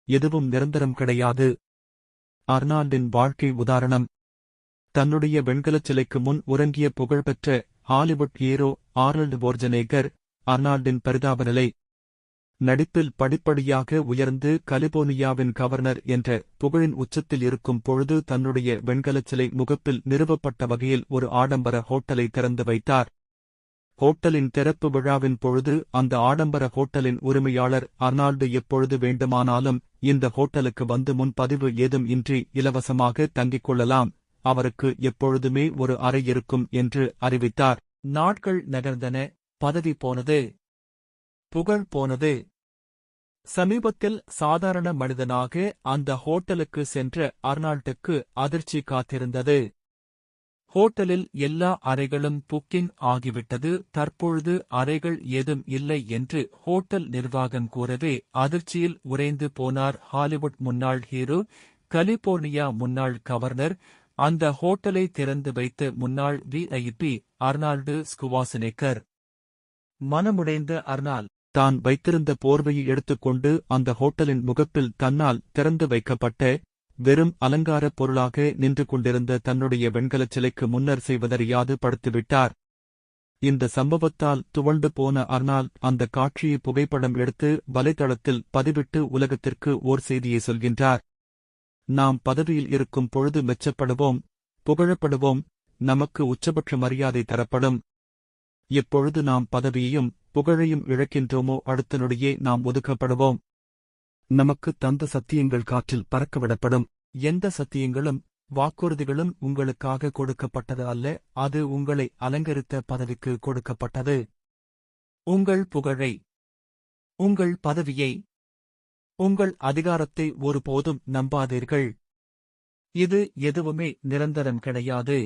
எதுவும் நிரந்தரம் கிடையாது. அர்னால்டின் வாழ்க்கை உதாரணம். தன்னுடைய வெண்கலச் சிலைக்கு முன் உறங்கிய புகழ்பெற்ற ஹாலிவுட் ஹீரோ ஆர்னல்ட் வோர்ஜனேகர். அர்னால்டின் பரிதாப நிலை. நடிப்பில் படிப்படியாக உயர்ந்து கலிபோர்னியாவின் கவர்னர் என்ற புகழின் உச்சத்தில் இருக்கும் பொழுது தன்னுடைய வெண்கலச் சிலை முகப்பில் நிறுவப்பட்ட வகையில் ஒரு ஆடம்பர ஹோட்டலை திறந்து வைத்தார். ஹோட்டலின் திறப்பு விழாவின் பொழுது அந்த ஆடம்பர ஹோட்டலின் உரிமையாளர் அர்னால்டு எப்பொழுது வேண்டுமானாலும் இந்த ஹோட்டலுக்கு வந்து முன்பதிவு ஏதும் இன்றி இலவசமாக தங்கிக் கொள்ளலாம், அவருக்கு எப்பொழுதுமே ஒரு அறை இருக்கும் என்று அறிவித்தார். நாட்கள் நகர்ந்தன. பதவி போனது, புகழ் போனது. சமீபத்தில் சாதாரண மனிதனாக அந்த ஹோட்டலுக்கு சென்ற அர்னால்டுக்கு அதிர்ச்சி காத்திருந்தது. ஹோட்டலில் எல்லா அறைகளும் புக்கிங் ஆகிவிட்டது. தற்பொழுது அறைகள் ஏதும் இல்லை என்று ஹோட்டல் நிர்வாகம் கூறவே அதிர்ச்சியில் உறைந்து போனார் ஹாலிவுட் முன்னாள் ஹீரோ, கலிபோர்னியா முன்னாள் கவர்னர், அந்த ஹோட்டலை திறந்து வைத்த முன்னாள் VIP அர்னால்டு ஸ்குவாசனேகர். மனமுடைந்த அர்னால்ட் தான் வைத்திருந்த போர்வையை எடுத்துக்கொண்டு அந்த ஹோட்டலின் முகப்பில் தன்னால் திறந்து வைக்கப்பட்ட வெறும் அலங்காரப் பொருளாக நின்று கொண்டிருந்த தன்னுடைய வெண்கலச் சிலைக்கு முன்னர் செய்வதறியாது படுத்துவிட்டார். இந்த சம்பவத்தால் துவண்டு போன அர்னால்ட் அந்த காட்சியை புகைப்படம் எடுத்து வலைதளத்தில் பதிவிட்டு உலகத்திற்கு ஓர் செய்தியை சொல்கின்றார். நாம் பதவியில் இருக்கும் பொழுது மெச்சப்படுவோம், புகழப்படுவோம், நமக்கு உச்சபட்ச மரியாதை தரப்படும். எப்பொழுது நாம் பதவியையும் புகழையும் இழக்கின்றோமோ அடுத்த நொடியே நாம் ஒதுக்கப்படுவோம். நமக்கு தந்த சத்தியங்கள் காற்றில் பறக்கவிடப்படும். எந்த சத்தியங்களும் வாக்குறுதிகளும் உங்களுக்காக கொடுக்கப்பட்டது அல்ல, அது உங்களை அலங்கரித்த பதவிக்கு கொடுக்கப்பட்டது. உங்கள் புகழை, உங்கள் பதவியை, உங்கள் அதிகாரத்தை ஒருபோதும் நம்பாதீர்கள். இது எதுவுமே நிரந்தரம் கிடையாது.